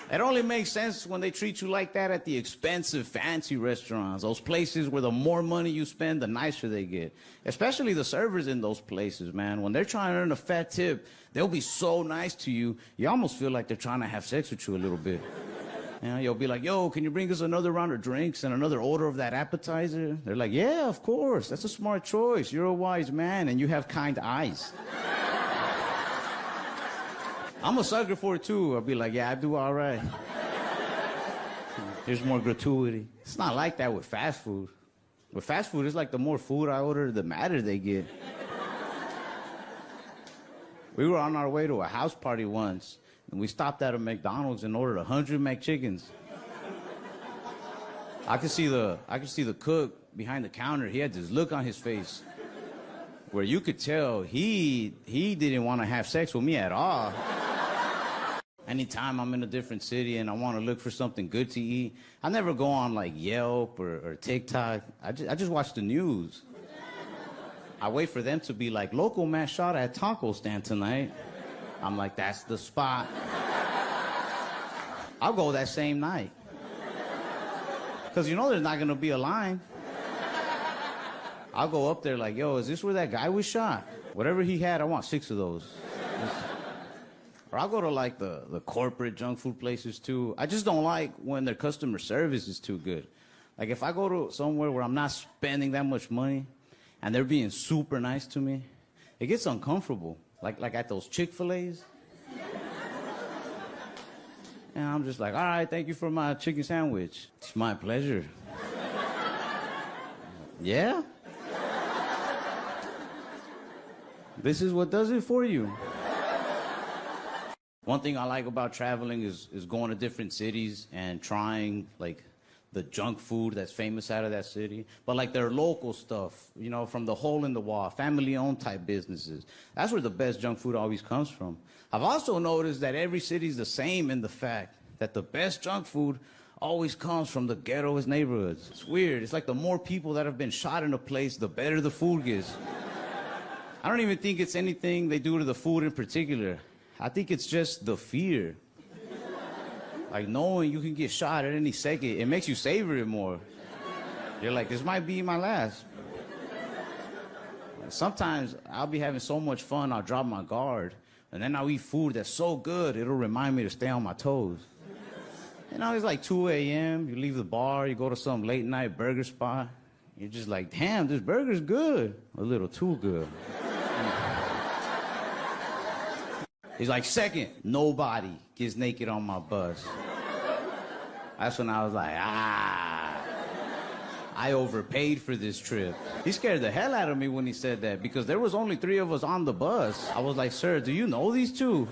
It only makes sense when they treat you like that at the expensive, fancy restaurants. Those places where the more money you spend, the nicer they get. Especially the servers in those places, man. When they're trying to earn a fat tip, they'll be so nice to you, you almost feel like they're trying to have sex with you a little bit. You know, you'll be like, yo, can you bring us another round of drinks and another order of that appetizer? They're like, yeah, of course. That's a smart choice. You're a wise man and you have kind eyes. I'm a sucker for it, too. I'll be like, yeah, I do all right. There's more gratuity. It's not like that with fast food. With fast food, it's like the more food I order, the madder they get. We were on our way to a house party once, and we stopped at a McDonald's and ordered 100 McChickens. I could see the cook behind the counter. He had this look on his face where you could tell he didn't want to have sex with me at all. Anytime I'm in a different city and I want to look for something good to eat, I never go on like Yelp or TikTok. I just watch the news. I wait for them to be like, local man shot at taco stand tonight. I'm like, that's the spot. I'll go that same night. Because you know there's not going to be a line. I'll go up there like, yo, is this where that guy was shot? Whatever he had, I want 6 of those. Or I'll go to like the corporate junk food places too. I just don't like when their customer service is too good. Like if I go to somewhere where I'm not spending that much money and they're being super nice to me, it gets uncomfortable. Like at those Chick-fil-A's. And I'm just like, all right, thank you for my chicken sandwich. It's my pleasure. Yeah? This is what does it for you. One thing I like about traveling is going to different cities and trying, like, the junk food that's famous out of that city. But, like, their local stuff, you know, from the hole-in-the-wall, family-owned type businesses. That's where the best junk food always comes from. I've also noticed that every city's the same in the fact that the best junk food always comes from the ghettoest neighborhoods. It's weird. It's like the more people that have been shot in a place, the better the food gets. I don't even think it's anything they do to the food in particular. I think it's just the fear. Like knowing you can get shot at any second, it makes you savor it more. You're like, this might be my last. Sometimes I'll be having so much fun, I'll drop my guard. And then I'll eat food that's so good, it'll remind me to stay on my toes. You know, it's like 2 a.m., you leave the bar, you go to some late night burger spot. You're just like, damn, this burger's good. A little too good. He's like, second, nobody gets naked on my bus. That's when I was like, I overpaid for this trip. He scared the hell out of me when he said that because there was only 3 of us on the bus. I was like, sir, do you know these 2?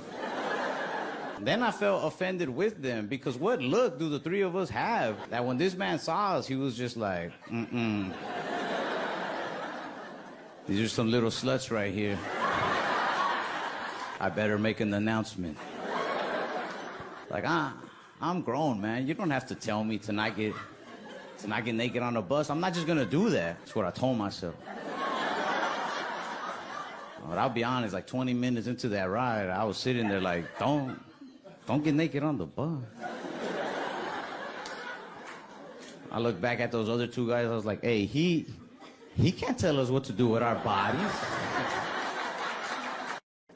Then I felt offended with them because what look do the 3 of us have that when this man saw us, he was just like, These are some little sluts right here. I better make an announcement. Like, I'm grown, man. You don't have to tell me to not get naked on a bus. I'm not just gonna do that. That's what I told myself. But I'll be honest, like 20 minutes into that ride, I was sitting there like, don't get naked on the bus. I looked back at those other 2 guys, I was like, hey, he can't tell us what to do with our bodies.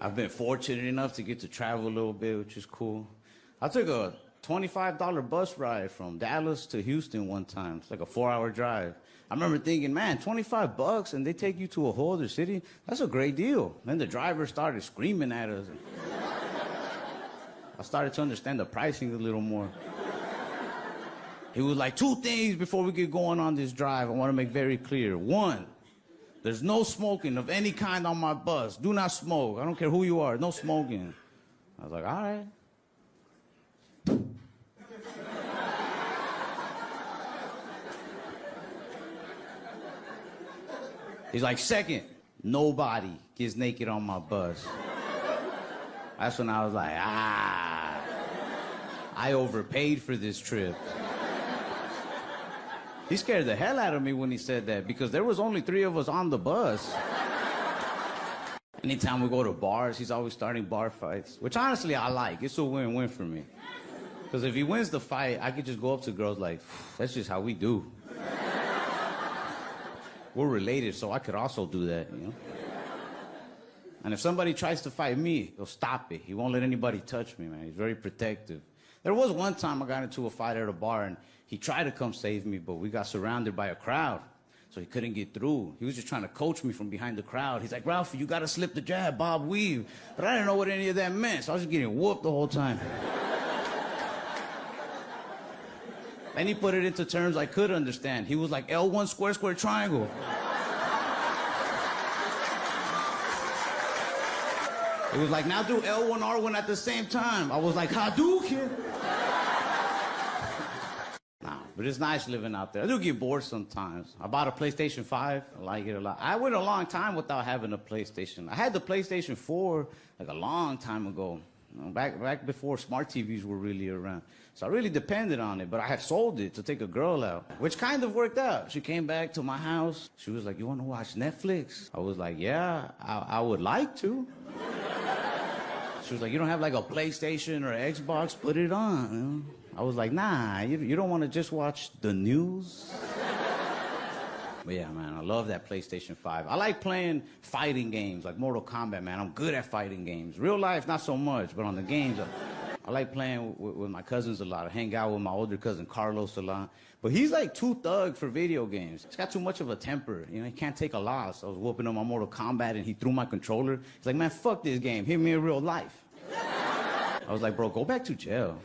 I've been fortunate enough to get to travel a little bit, which is cool. I took a $25 bus ride from Dallas to Houston one time. It's like a 4-hour drive. I remember thinking, man, $25 and they take you to a whole other city? That's a great deal. Then the driver started screaming at us. I started to understand the pricing a little more. He was like, 2 things before we get going on this drive I want to make very clear. 1, there's no smoking of any kind on my bus. Do not smoke. I don't care who you are. No smoking. I was like, all right. He's like, 2nd, nobody gets naked on my bus. That's when I was like, I overpaid for this trip. He scared the hell out of me when he said that because there was only 3 of us on the bus. Anytime we go to bars, he's always starting bar fights, which honestly I like. It's a win-win for me. Because if he wins the fight, I could just go up to girls like, that's just how we do. We're related, so I could also do that, you know? And if somebody tries to fight me, he'll stop it. He won't let anybody touch me, man. He's very protective. There was one time I got into a fight at a bar, and he tried to come save me, but we got surrounded by a crowd, so he couldn't get through. He was just trying to coach me from behind the crowd. He's like, Ralphie, you got to slip the jab, Bob, weave. But I didn't know what any of that meant, so I was just getting whooped the whole time. And he put it into terms I could understand. He was like, L1 square, square, triangle. It was like, now do L1, R1 at the same time. I was like, Hadouken. Nah, but it's nice living out there. I do get bored sometimes. I bought a PlayStation 5. I like it a lot. I went a long time without having a PlayStation. I had the PlayStation 4 like a long time ago. You know, back before smart TVs were really around. So I really depended on it, but I had sold it to take a girl out, which kind of worked out. She came back to my house. She was like, you want to watch Netflix? I was like, yeah, I would like to. She was like, you don't have like a PlayStation or Xbox? Put it on. You know? I was like, nah, you don't want to just watch the news? But yeah, man, I love that PlayStation 5. I like playing fighting games like Mortal Kombat, man. I'm good at fighting games. Real life, not so much, but on the games, I like playing with my cousins a lot. I hang out with my older cousin Carlos a lot. But he's like too thug for video games. He's got too much of a temper. You know, he can't take a loss. I was whooping on my Mortal Kombat and he threw my controller. He's like, man, fuck this game. Hit me in real life. I was like, bro, go back to jail.